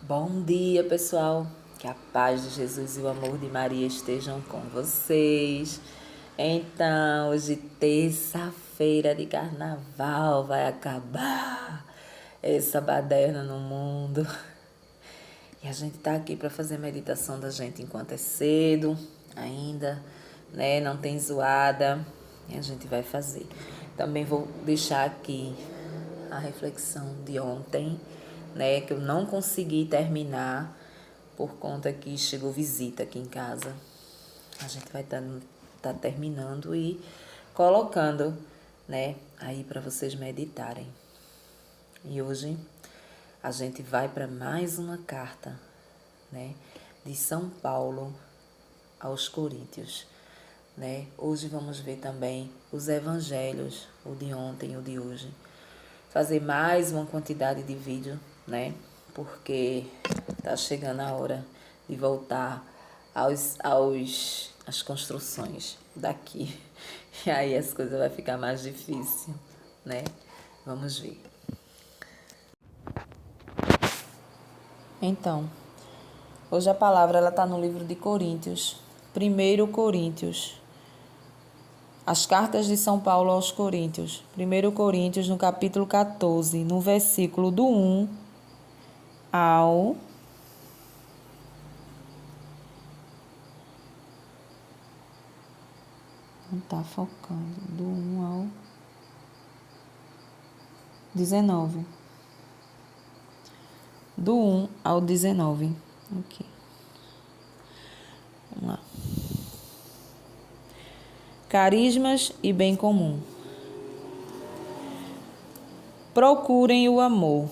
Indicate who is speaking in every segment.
Speaker 1: Bom dia, pessoal. Que a paz de Jesus e o amor de Maria estejam com vocês. Então, hoje, terça-feira de carnaval, vai acabar essa baderna no mundo. E a gente tá aqui para fazer a meditação da gente enquanto é cedo ainda, né? Não tem zoada. E a gente vai fazer. Também vou deixar aqui a reflexão de ontem, né, que eu não consegui terminar por conta que chegou visita aqui em casa. A gente vai tá terminando e colocando, né, aí para vocês meditarem. E hoje a gente vai para mais uma carta, né, de São Paulo aos Coríntios, né? Hoje vamos ver também os evangelhos, o de ontem e o de hoje. Fazer mais uma quantidade de vídeo, né? Porque tá chegando a hora de voltar às construções daqui. E aí as coisas vai ficar mais difícil, né? Vamos ver. Então, hoje a palavra ela tá no livro de Coríntios, 1 Coríntios. As cartas de São Paulo aos Coríntios. 1 Coríntios, no capítulo 14, no versículo do 1 ao... Não tá focando. Do 1 ao 19. Do 1 ao 19. Ok. Vamos lá. Carismas e bem comum. Procurem o amor.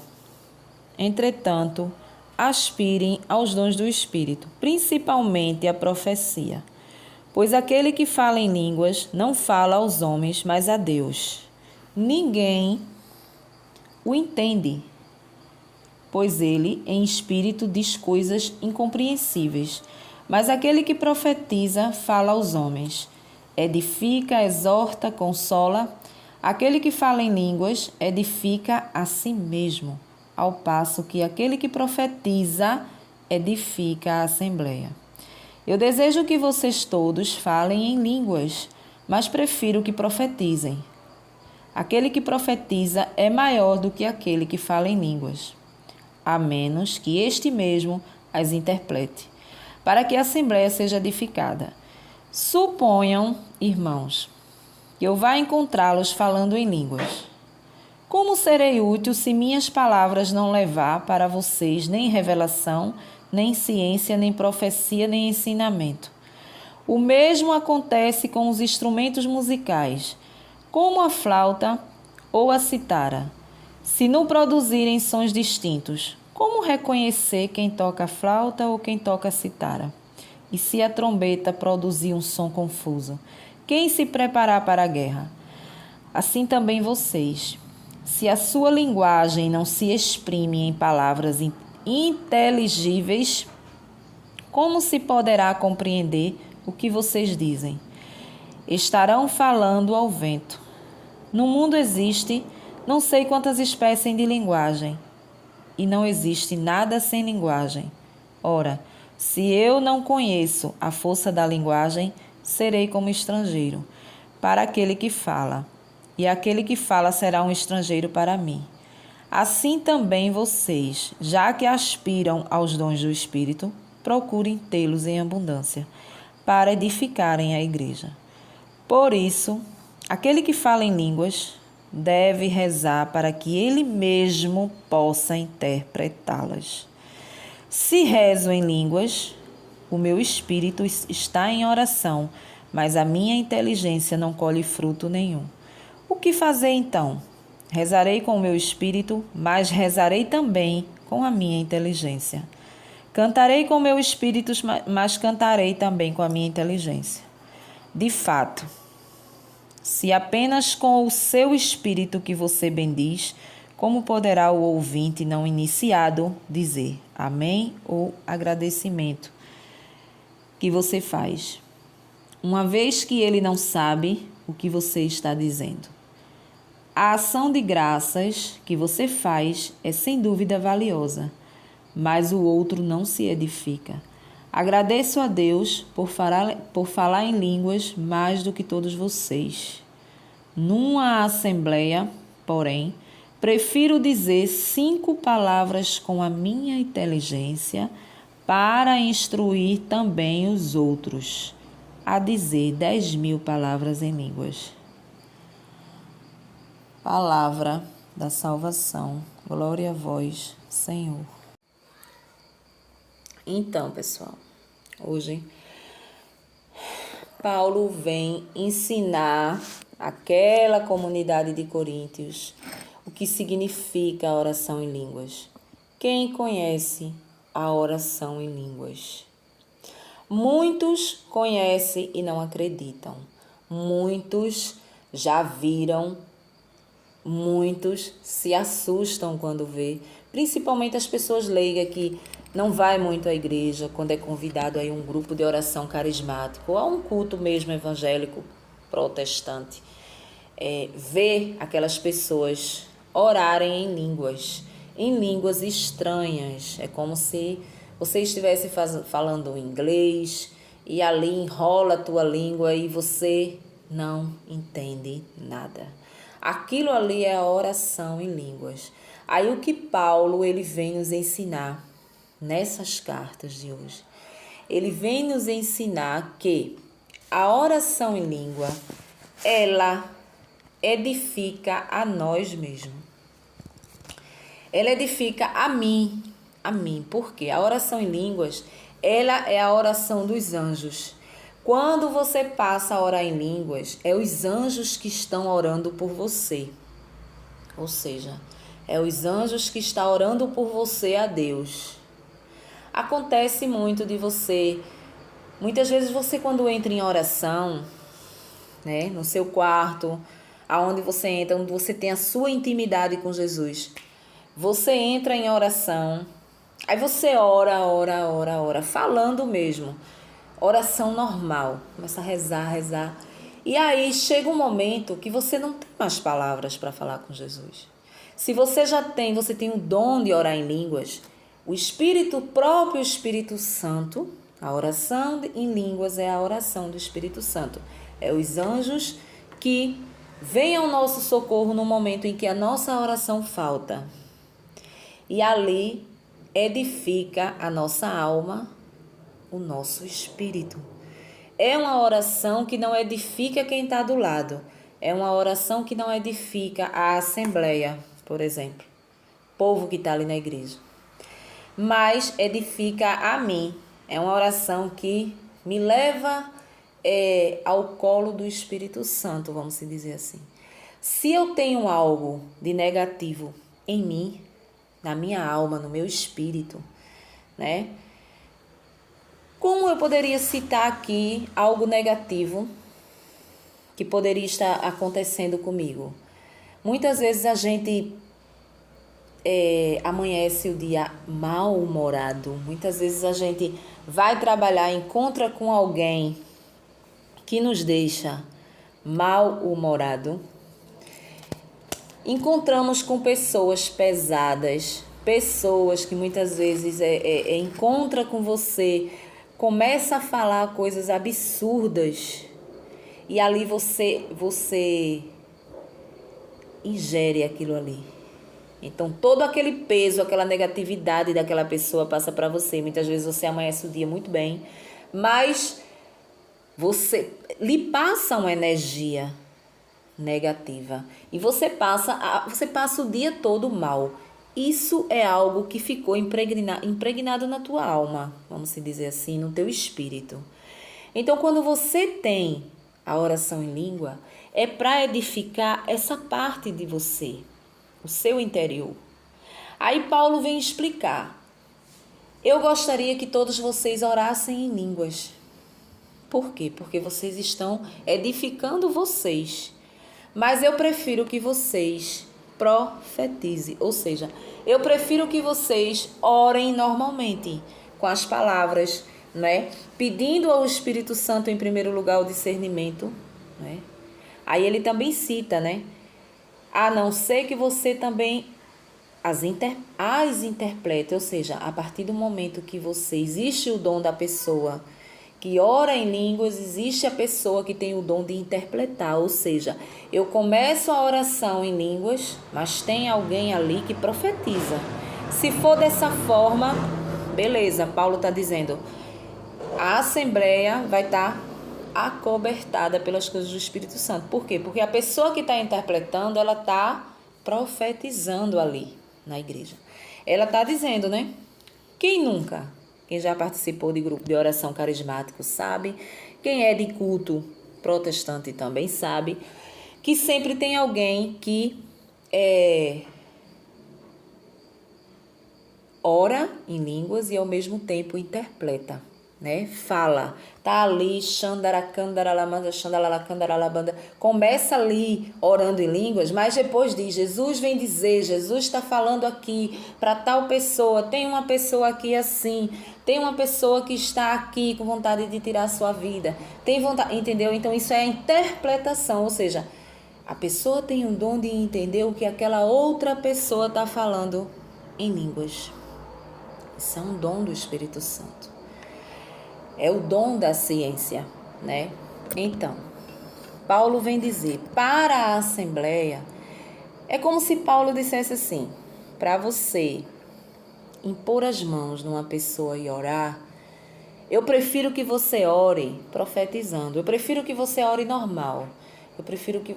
Speaker 1: Entretanto, aspirem aos dons do Espírito, principalmente a profecia. Pois aquele que fala em línguas não fala aos homens, mas a Deus. Ninguém o entende, pois ele, em espírito, diz coisas incompreensíveis. Mas aquele que profetiza fala aos homens. Edifica, exorta, consola. Aquele que fala em línguas edifica a si mesmo, ao passo que aquele que profetiza edifica a assembleia. Eu desejo que vocês todos falem em línguas, mas prefiro que profetizem. Aquele que profetiza é maior do que aquele que fala em línguas, a menos que este mesmo as interprete, para que a assembleia seja edificada. Suponham, irmãos, que eu vá encontrá-los falando em línguas. Como serei útil se minhas palavras não levar para vocês nem revelação, nem ciência, nem profecia, nem ensinamento? O mesmo acontece com os instrumentos musicais, como a flauta ou a citara. Se não produzirem sons distintos, como reconhecer quem toca a flauta ou quem toca a citara? E se a trombeta produzir um som confuso, quem se preparar para a guerra? Assim também vocês. Se a sua linguagem não se exprime em palavras inteligíveis, como se poderá compreender o que vocês dizem? Estarão falando ao vento. No mundo existe não sei quantas espécies de linguagem, e não existe nada sem linguagem. Ora, se eu não conheço a força da linguagem, serei como estrangeiro para aquele que fala, e aquele que fala será um estrangeiro para mim. Assim também vocês, já que aspiram aos dons do Espírito, procurem tê-los em abundância, para edificarem a igreja. Por isso, aquele que fala em línguas deve rezar para que ele mesmo possa interpretá-las. Se rezo em línguas, o meu espírito está em oração, mas a minha inteligência não colhe fruto nenhum. O que fazer então? Rezarei com o meu espírito, mas rezarei também com a minha inteligência. Cantarei com o meu espírito, mas cantarei também com a minha inteligência. De fato, se apenas com o seu espírito que você bendiz, como poderá o ouvinte não iniciado dizer amém ou agradecimento que você faz, uma vez que ele não sabe o que você está dizendo? A ação de graças que você faz é sem dúvida valiosa, mas o outro não se edifica. Agradeço a Deus por falar em línguas mais do que todos vocês. Numa assembleia, porém, prefiro dizer 5 palavras com a minha inteligência para instruir também os outros, a dizer 10.000 palavras em línguas. Palavra da salvação. Glória a vós, Senhor. Então, pessoal, hoje Paulo vem ensinar aquela comunidade de Coríntios o que significa a oração em línguas. Quem conhece a oração em línguas? Muitos conhecem e não acreditam. Muitos já viram. Muitos se assustam quando vê, principalmente as pessoas leigas que não vai muito à igreja, quando é convidado a um grupo de oração carismático ou a um culto mesmo evangélico protestante. Ver aquelas pessoas orarem em línguas estranhas. É como se você estivesse falando inglês e ali enrola a tua língua e você não entende nada. Aquilo ali é a oração em línguas. Aí o que Paulo ele vem nos ensinar nessas cartas de hoje? Ele vem nos ensinar que a oração em língua, ela edifica a nós mesmos. Ela edifica a mim. Porque a oração em línguas, ela é a oração dos anjos. Quando você passa a orar em línguas, é os anjos que estão orando por você. Ou seja, é os anjos que estão orando por você a Deus. Acontece muito de você, muitas vezes você quando entra em oração, né, no seu quarto, aonde você entra, onde você tem a sua intimidade com Jesus, você entra em oração, aí você ora, falando mesmo. Oração normal, começa a rezar. E aí chega um momento que você não tem mais palavras para falar com Jesus. Se você você tem o dom de orar em línguas, o próprio Espírito Santo, a oração em línguas é a oração do Espírito Santo. É os anjos que vêm ao nosso socorro no momento em que a nossa oração falta. E ali edifica a nossa alma, o nosso espírito. É uma oração que não edifica quem está do lado. É uma oração que não edifica a assembleia, por exemplo. Povo que está ali na igreja. Mas edifica a mim. É uma oração que me leva ao colo do Espírito Santo, vamos dizer assim. Se eu tenho algo de negativo em mim, na minha alma, no meu espírito, né? Como eu poderia citar aqui algo negativo que poderia estar acontecendo comigo? Muitas vezes a gente amanhece o dia mal-humorado. Muitas vezes a gente vai trabalhar, encontra com alguém que nos deixa mal-humorado. Encontramos com pessoas pesadas, pessoas que muitas vezes encontra com você, começa a falar coisas absurdas e ali você ingere aquilo ali. Então, todo aquele peso, aquela negatividade daquela pessoa passa para você. Muitas vezes você amanhece o dia muito bem, mas você lhe passa uma energia negativa e você passa o dia todo mal. Isso é algo que ficou impregnado na tua alma, vamos dizer assim, no teu espírito. Então, quando você tem a oração em língua, é para edificar essa parte de você, o seu interior. Aí Paulo vem explicar. Eu gostaria que todos vocês orassem em línguas. Por quê? Porque vocês estão edificando vocês. Mas eu prefiro que vocês profetizem, ou seja, eu prefiro que vocês orem normalmente, com as palavras, né? Pedindo ao Espírito Santo, em primeiro lugar, o discernimento, né? Aí ele também cita, né? A não ser que você também as interpreta, ou seja, a partir do momento que existe o dom da pessoa que ora em línguas, existe a pessoa que tem o dom de interpretar, ou seja, eu começo a oração em línguas, mas tem alguém ali que profetiza. Se for dessa forma, beleza, Paulo está dizendo, a assembleia vai estar acobertada pelas coisas do Espírito Santo. Por quê? Porque a pessoa que está interpretando, ela está profetizando ali na igreja. Ela está dizendo, né? Quem nunca? Quem já participou de grupo de oração carismático sabe. Quem é de culto protestante também sabe. Que sempre tem alguém que ora em línguas e ao mesmo tempo interpreta, né? Fala, tá ali, começa ali orando em línguas, mas depois diz, Jesus vem dizer, Jesus está falando aqui para tal pessoa, tem uma pessoa aqui assim, tem uma pessoa que está aqui com vontade de tirar a sua vida, tem vontade, entendeu? Então isso é a interpretação, ou seja, a pessoa tem o dom de entender o que aquela outra pessoa está falando em línguas. Isso é um dom do Espírito Santo. É o dom da ciência, né? Então, Paulo vem dizer, para a Assembleia, é como se Paulo dissesse assim, para você impor as mãos numa pessoa e orar, eu prefiro que você ore profetizando, eu prefiro que você ore normal, eu prefiro que...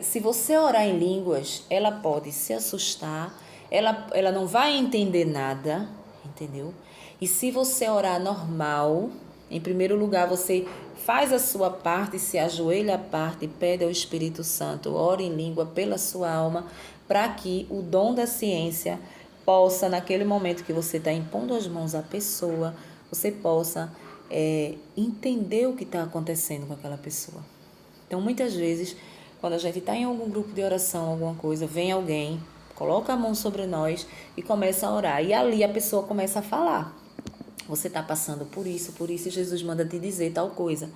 Speaker 1: se você orar em línguas, ela pode se assustar, ela não vai entender nada, entendeu? E se você orar normal, em primeiro lugar você faz a sua parte, se ajoelha à parte e pede ao Espírito Santo, ore em língua pela sua alma, para que o dom da ciência possa, naquele momento que você está impondo as mãos à pessoa, você possa entender o que está acontecendo com aquela pessoa. Então, muitas vezes, quando a gente está em algum grupo de oração, alguma coisa, vem alguém, coloca a mão sobre nós e começa a orar. E ali a pessoa começa a falar. Você está passando por isso, e Jesus manda te dizer tal coisa.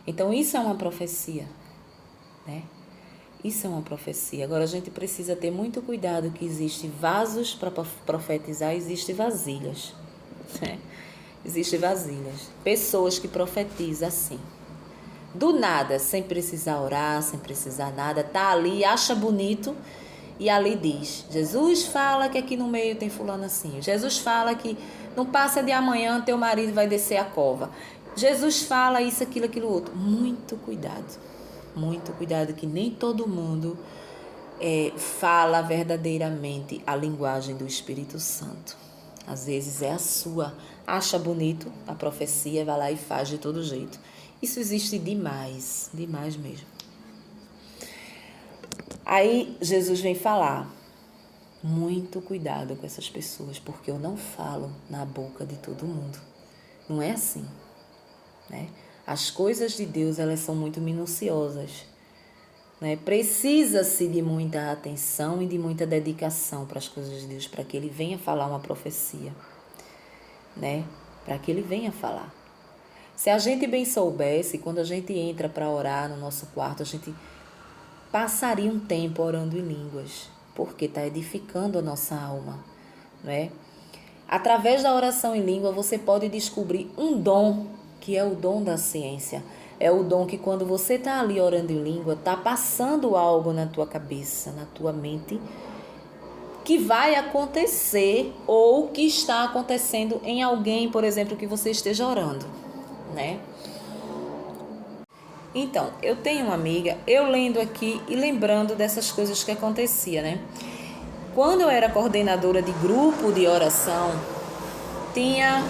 Speaker 1: Então, isso é uma profecia, né? Isso é uma profecia. Agora, a gente precisa ter muito cuidado que existe vasos para profetizar, existe vasilhas, né? Existe vasilhas. Pessoas que profetizam assim. Do nada, sem precisar orar, sem precisar nada, tá ali, acha bonito e ali diz, Jesus fala que aqui no meio tem fulano assim. Jesus fala que não passa de amanhã teu marido vai descer a cova. Jesus fala isso, aquilo outro. Muito cuidado que nem todo mundo fala verdadeiramente a linguagem do Espírito Santo. Às vezes é a sua. Acha bonito a profecia, vai lá e faz de todo jeito. Isso existe demais mesmo. Aí Jesus vem falar, muito cuidado com essas pessoas, porque eu não falo na boca de todo mundo. Não é assim, né? As coisas de Deus, elas são muito minuciosas, né? Precisa-se de muita atenção e de muita dedicação para as coisas de Deus, para que Ele venha falar uma profecia, né? Para que Ele venha falar. Se a gente bem soubesse, quando a gente entra para orar no nosso quarto, a gente passaria um tempo orando em línguas, porque está edificando a nossa alma, né? Através da oração em língua, você pode descobrir um dom, que é o dom da ciência. É o dom que quando você está ali orando em língua, está passando algo na tua cabeça, na tua mente, que vai acontecer ou que está acontecendo em alguém, por exemplo, que você esteja orando, né? Então, eu tenho uma amiga, eu lendo aqui e lembrando dessas coisas que acontecia, né? Quando eu era coordenadora de grupo de oração, tinha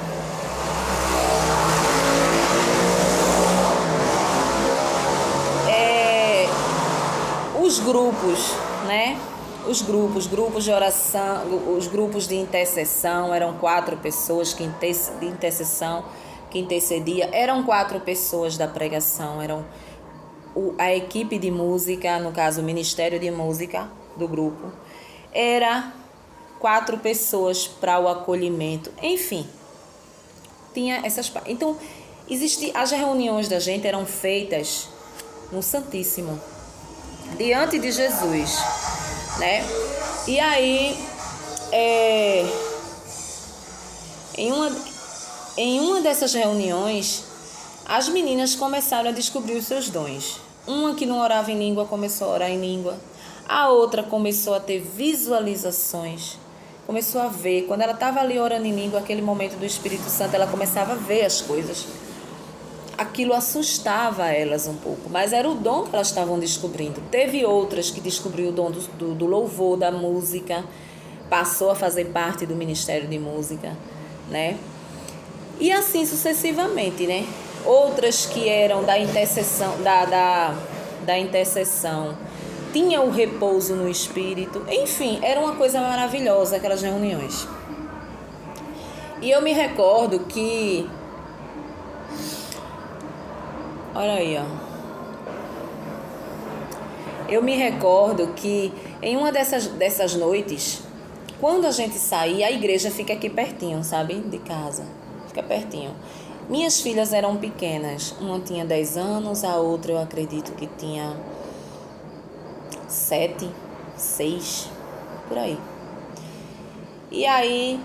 Speaker 1: os grupos, né? Os grupos de oração, os grupos de intercessão, eram 4 pessoas de intercessão que intercedia, eram 4 pessoas da pregação, eram a equipe de música, no caso o Ministério de Música do grupo, era 4 pessoas para o acolhimento, enfim, tinha essas... Então, as reuniões da gente eram feitas no Santíssimo, diante de Jesus, né? E aí, é, em uma dessas reuniões, as meninas começaram a descobrir os seus dons. Uma que não orava em língua começou a orar em língua. A outra começou a ter visualizações. Começou a ver. Quando ela estava ali orando em língua, aquele momento do Espírito Santo, ela começava a ver as coisas. Aquilo assustava elas um pouco, mas era o dom que elas estavam descobrindo. Teve outras que descobriu o dom do louvor, da música, passou a fazer parte do Ministério de Música, né? E assim sucessivamente, né? Outras que eram da intercessão, da intercessão, tinha o repouso no Espírito. Enfim, era uma coisa maravilhosa aquelas reuniões. E eu me recordo que... Olha aí, ó. Eu me recordo que em uma dessas noites, quando a gente saía, a igreja fica aqui pertinho, sabe? De casa. Fica pertinho. Minhas filhas eram pequenas. Uma tinha 10 anos, a outra eu acredito que tinha 7, 6, por aí. E aí,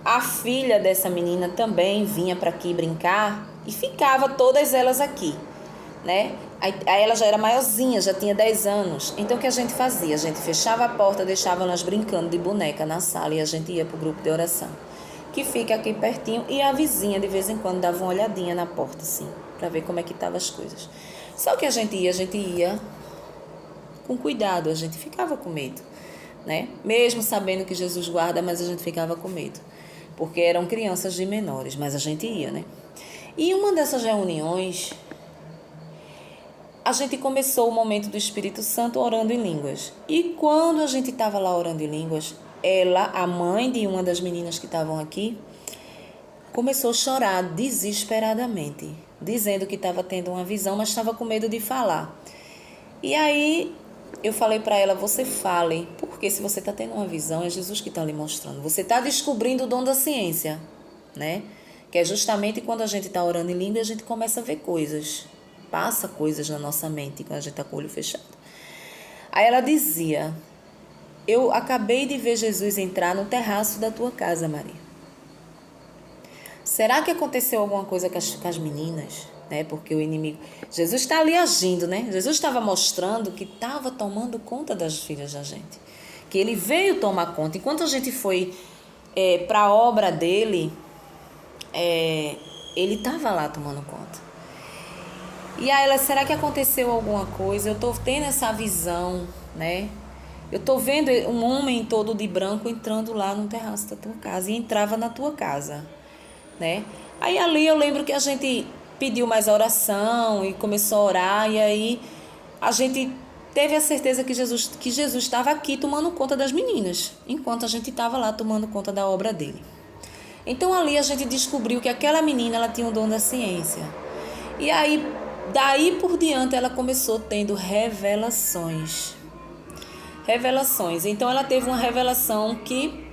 Speaker 1: a filha dessa menina também vinha para aqui brincar e ficava todas elas aqui, né? Aí ela já era maiorzinha, já tinha 10 anos. Então o que a gente fazia? A gente fechava a porta, deixava elas brincando de boneca na sala e a gente ia pro grupo de oração, que fica aqui pertinho, e a vizinha de vez em quando dava uma olhadinha na porta, assim, para ver como é que estavam as coisas. Só que a gente ia com cuidado, a gente ficava com medo, né? Mesmo sabendo que Jesus guarda, mas a gente ficava com medo, porque eram crianças de menores, mas a gente ia, né? E uma dessas reuniões, a gente começou o momento do Espírito Santo orando em línguas. E quando a gente estava lá orando em línguas, ela, a mãe de uma das meninas que estavam aqui, começou a chorar desesperadamente, dizendo que estava tendo uma visão, mas estava com medo de falar. E aí eu falei para ela, você fale, porque se você está tendo uma visão, é Jesus que está lhe mostrando. Você está descobrindo o dom da ciência, né? Que é justamente quando a gente está orando em língua, a gente começa a ver coisas, passa coisas na nossa mente quando a gente está com o olho fechado. Aí ela dizia, eu acabei de ver Jesus entrar no terraço da tua casa, Maria. Será que aconteceu alguma coisa com as meninas? Né? Porque o inimigo... Jesus está ali agindo, né? Jesus estava mostrando que estava tomando conta das filhas da gente. Que ele veio tomar conta. Enquanto a gente foi para a obra dele, ele estava lá tomando conta. E aí ela, será que aconteceu alguma coisa? Eu estou tendo essa visão, né? Eu estou vendo um homem todo de branco entrando lá no terraço da tua casa. E entrava na tua casa, né? Aí ali eu lembro que a gente pediu mais oração e começou a orar. E aí a gente teve a certeza que Jesus estava aqui tomando conta das meninas, enquanto a gente estava lá tomando conta da obra dele. Então ali a gente descobriu que aquela menina, ela tinha o dom da ciência. E aí, daí por diante, ela começou tendo revelações. Então ela teve uma revelação que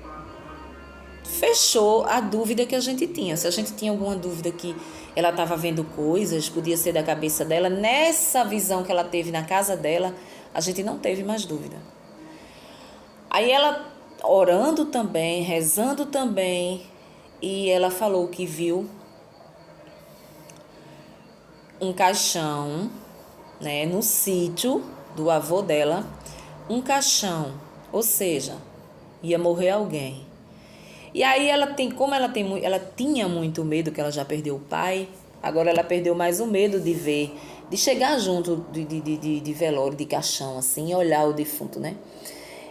Speaker 1: fechou a dúvida que a gente tinha. Se a gente tinha alguma dúvida que ela estava vendo coisas, podia ser da cabeça dela, nessa visão que ela teve na casa dela, a gente não teve mais dúvida. Aí ela orando também, rezando também, e ela falou que viu um caixão, né, no sítio do avô dela, um caixão, ou seja, ia morrer alguém. E aí ela tinha muito medo, que ela já perdeu o pai, agora ela perdeu mais o medo de ver, de chegar junto de velório, de caixão, assim, e olhar o defunto, né?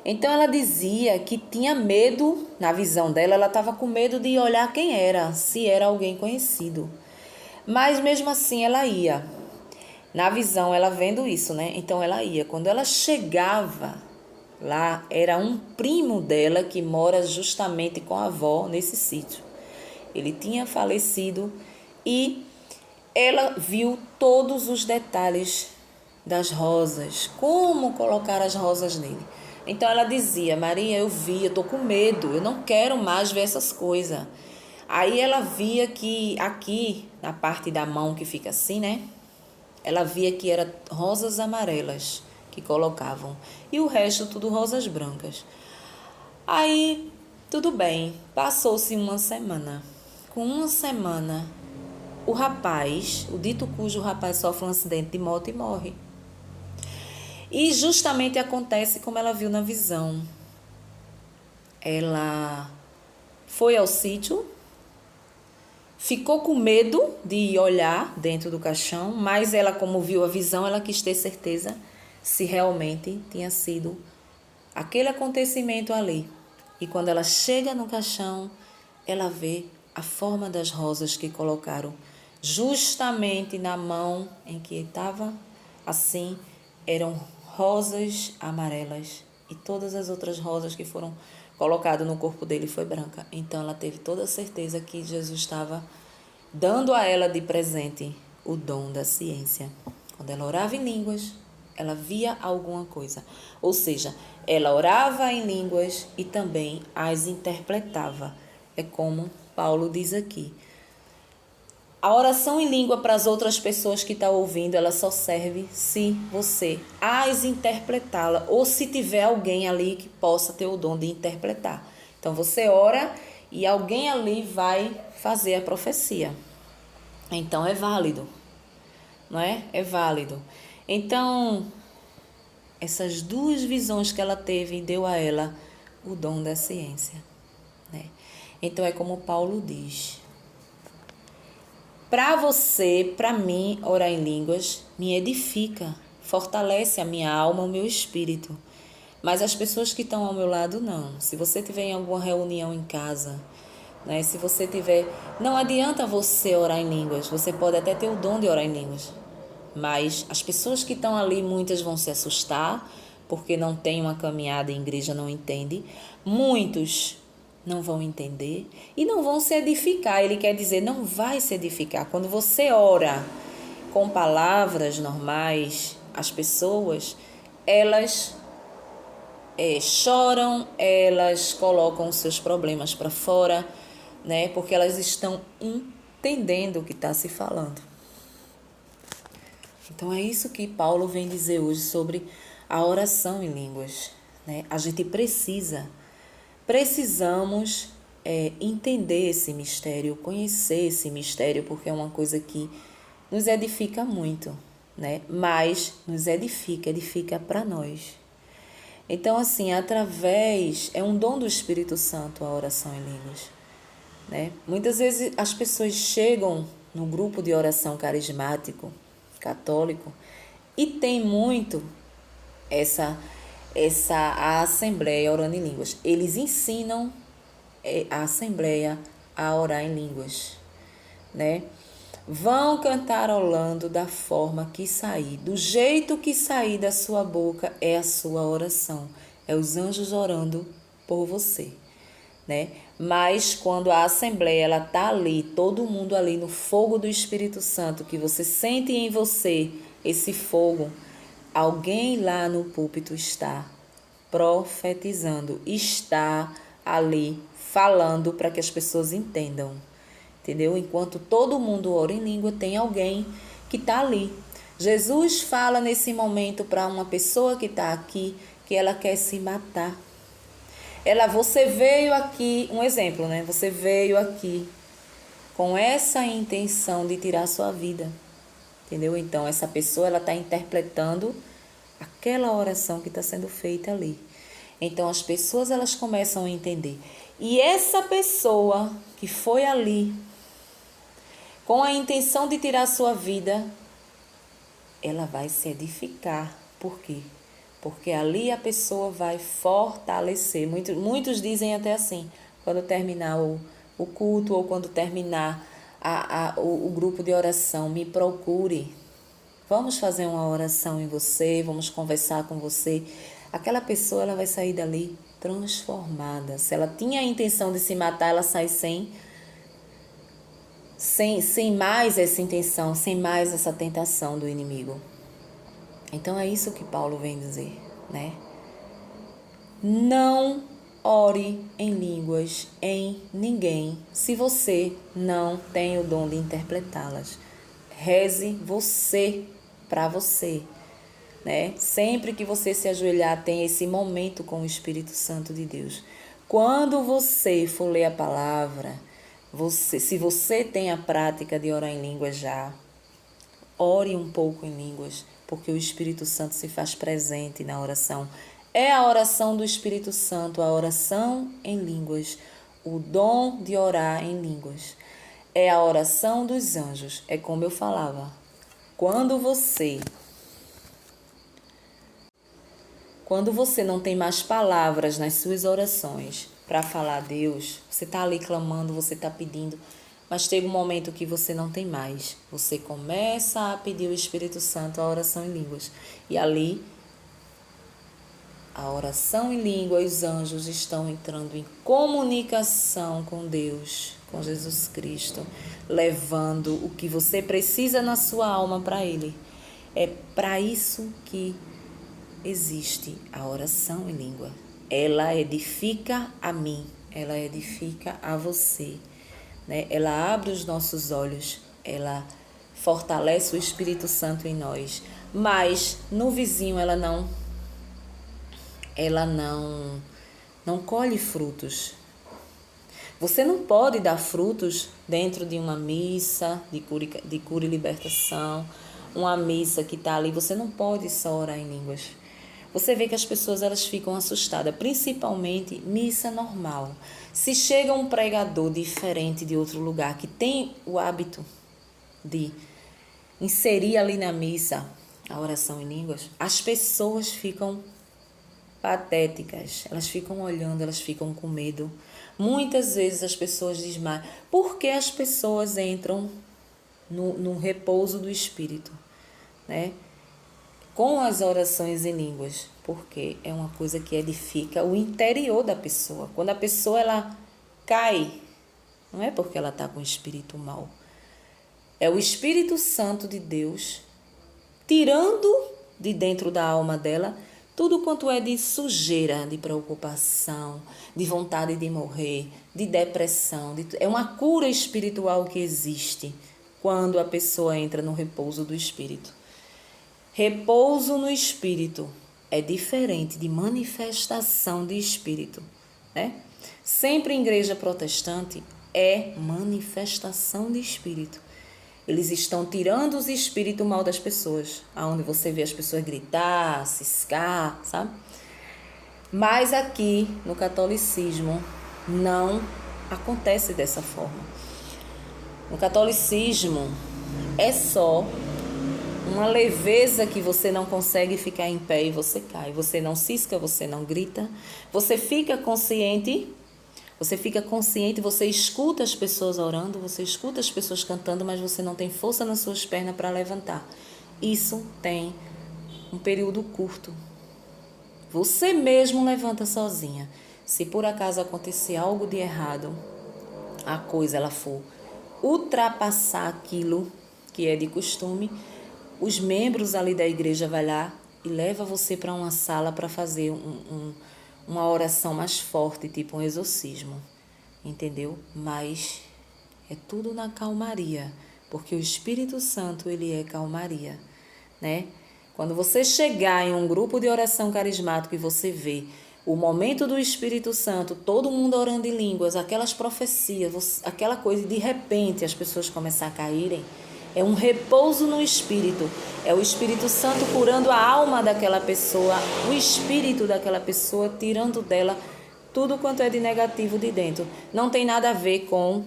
Speaker 1: Então ela dizia que tinha medo, na visão dela, ela estava com medo de olhar quem era, se era alguém conhecido. Mas mesmo assim ela ia. Na visão, ela vendo isso, né? Então ela ia. Quando ela chegava lá, era um primo dela que mora justamente com a avó nesse sítio. Ele tinha falecido e ela viu todos os detalhes das rosas, como colocar as rosas nele. Então ela dizia, Maria, eu tô com medo, eu não quero mais ver essas coisas. Aí ela via que aqui, na parte da mão que fica assim, né? Ela via que eram rosas amarelas, que colocavam. E o resto tudo rosas brancas. Aí, tudo bem, passou-se uma semana. Com uma semana, o rapaz, o dito cujo rapaz sofre um acidente de moto e morre. E justamente acontece como ela viu na visão. Ela foi ao sítio, ficou com medo de olhar dentro do caixão, mas ela, como viu a visão, ela quis ter certeza se realmente tinha sido aquele acontecimento ali. E quando ela chega no caixão, ela vê a forma das rosas que colocaram justamente na mão em que estava assim, eram rosas amarelas. E todas as outras rosas que foram colocadas no corpo dele foi branca. Então ela teve toda a certeza que Jesus estava dando a ela de presente o dom da ciência. Quando ela orava em línguas, ela via alguma coisa. Ou seja, ela orava em línguas e também as interpretava. É como Paulo diz aqui. A oração em língua para as outras pessoas que estão ouvindo, ela só serve se você as interpretá-la ou se tiver alguém ali que possa ter o dom de interpretar. Então você ora e alguém ali vai fazer a profecia. Então é válido, não é? É válido. Então, essas duas visões que ela teve deu a ela o dom da ciência, né? Então é como Paulo diz: para você, para mim, orar em línguas me edifica, fortalece a minha alma, o meu espírito. Mas as pessoas que estão ao meu lado, não. Se você tiver em alguma reunião em casa, né? Se você tiver... Não adianta você orar em línguas. Você pode até ter o dom de orar em línguas. Mas as pessoas que estão ali, muitas vão se assustar, porque não tem uma caminhada em igreja, não entende. Muitos não vão entender e não vão se edificar. Ele quer dizer, não vai se edificar. Quando você ora com palavras normais, as pessoas, elas choram, elas colocam seus problemas para fora, né? Porque elas estão entendendo o que está se falando. Então é isso que Paulo vem dizer hoje sobre a oração em línguas, né? A gente precisamos entender esse mistério, conhecer esse mistério, porque é uma coisa que nos edifica muito, né? Mas nos edifica para nós. Então, assim, é um dom do Espírito Santo a oração em línguas, né? Muitas vezes as pessoas chegam no grupo de oração carismático, católico, e tem muito a assembleia orando em línguas. Eles ensinam a assembleia a orar em línguas, né? Vão cantarolando da forma que sair, do jeito que sair da sua boca é a sua oração, é os anjos orando por você, né? Mas quando a assembleia ela tá ali, todo mundo ali no fogo do Espírito Santo, que você sente em você esse fogo, alguém lá no púlpito está profetizando, está ali falando para que as pessoas entendam. Entendeu? Enquanto todo mundo ora em língua, tem alguém que está ali. Jesus fala nesse momento para uma pessoa que está aqui que ela quer se matar. Você veio aqui, um exemplo, né? Você veio aqui com essa intenção de tirar a sua vida. Entendeu? Então, essa pessoa ela está interpretando aquela oração que está sendo feita ali. Então, as pessoas elas começam a entender. E essa pessoa que foi ali com a intenção de tirar a sua vida, ela vai se edificar. Por quê? Porque ali a pessoa vai fortalecer. Muitos dizem até assim, quando terminar o culto ou quando terminar o grupo de oração, me procure. Vamos fazer uma oração em você, vamos conversar com você. Aquela pessoa ela vai sair dali transformada. Se ela tinha a intenção de se matar, ela sai sem mais essa intenção, sem mais essa tentação do inimigo. Então é isso que Paulo vem dizer, né? Não ore em línguas em ninguém se você não tem o dom de interpretá-las. Reze você para você. né? Sempre que você se ajoelhar, tem esse momento com o Espírito Santo de Deus. Quando você for ler a palavra, se você tem a prática de orar em línguas já, ore um pouco em línguas, porque o Espírito Santo se faz presente na oração. É a oração do Espírito Santo, a oração em línguas, o dom de orar em línguas. É a oração dos anjos, é como eu falava. Quando você não tem mais palavras nas suas orações para falar a Deus, você está ali clamando, você está pedindo, mas chega um momento que você não tem mais. Você começa a pedir ao Espírito Santo a oração em línguas. E ali, a oração em língua, os anjos estão entrando em comunicação com Deus, com Jesus Cristo, levando o que você precisa na sua alma para Ele. É para isso que existe a oração em língua. Ela edifica a mim, ela edifica a você, né? Ela abre os nossos olhos, ela fortalece o Espírito Santo em nós. Mas no vizinho ela não colhe frutos. Você não pode dar frutos dentro de uma missa de cura e libertação, uma missa que está ali. Você não pode só orar em línguas. Você vê que as pessoas elas ficam assustadas, principalmente missa normal. Se chega um pregador diferente de outro lugar, que tem o hábito de inserir ali na missa a oração em línguas, as pessoas ficam patéticas, elas ficam olhando, elas ficam com medo. Muitas vezes as pessoas desmaiam. Por que as pessoas entram no repouso do Espírito, né? Com as orações em línguas, porque é uma coisa que edifica o interior da pessoa. Quando a pessoa ela cai, não é porque ela está com o espírito mau. É o Espírito Santo de Deus tirando de dentro da alma dela tudo quanto é de sujeira, de preocupação, de vontade de morrer, de depressão. É uma cura espiritual que existe quando a pessoa entra no repouso do Espírito. Repouso no Espírito é diferente de manifestação de Espírito, né? Sempre em igreja protestante é manifestação de Espírito. Eles estão tirando os espíritos mal das pessoas, aonde você vê as pessoas gritar, ciscar, sabe? Mas aqui no catolicismo não acontece dessa forma. No catolicismo é só uma leveza que você não consegue ficar em pé e você cai. Você não cisca, você não grita. Você fica consciente, você escuta as pessoas orando, você escuta as pessoas cantando, mas você não tem força nas suas pernas para levantar. Isso tem um período curto. Você mesmo levanta sozinha. Se por acaso acontecer algo de errado, a coisa ela for ultrapassar aquilo que é de costume, os membros ali da igreja vai lá e leva você para uma sala para fazer uma oração mais forte, tipo um exorcismo, entendeu? Mas é tudo na calmaria, porque o Espírito Santo, ele é calmaria, né? Quando você chegar em um grupo de oração carismático e você vê o momento do Espírito Santo, todo mundo orando em línguas, aquelas profecias, aquela coisa, de repente as pessoas começam a caírem, é um repouso no Espírito. É o Espírito Santo curando a alma daquela pessoa, o espírito daquela pessoa, tirando dela tudo quanto é de negativo de dentro. Não tem nada a ver com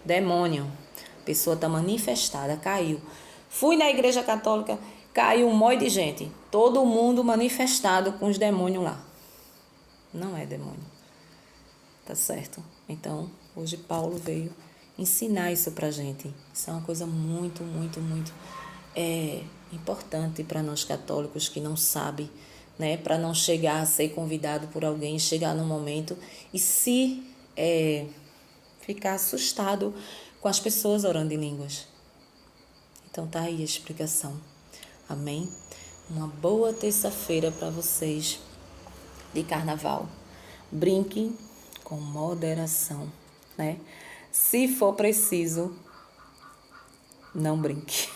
Speaker 1: demônio. A pessoa está manifestada, caiu. Fui na igreja católica, caiu um monte de gente. Todo mundo manifestado com os demônios lá. Não é demônio. Tá certo? Então, hoje Paulo veio ensinar isso pra gente. Isso é uma coisa muito, muito, muito importante para nós católicos que não sabem, né? Para não chegar a ser convidado por alguém, chegar num momento e se ficar assustado com as pessoas orando em línguas. Então tá aí a explicação. Amém? Uma boa terça-feira para vocês de carnaval. Brinque com moderação, né? Se for preciso, não brinque.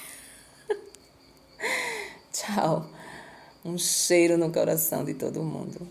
Speaker 1: Tchau. Um cheiro no coração de todo mundo.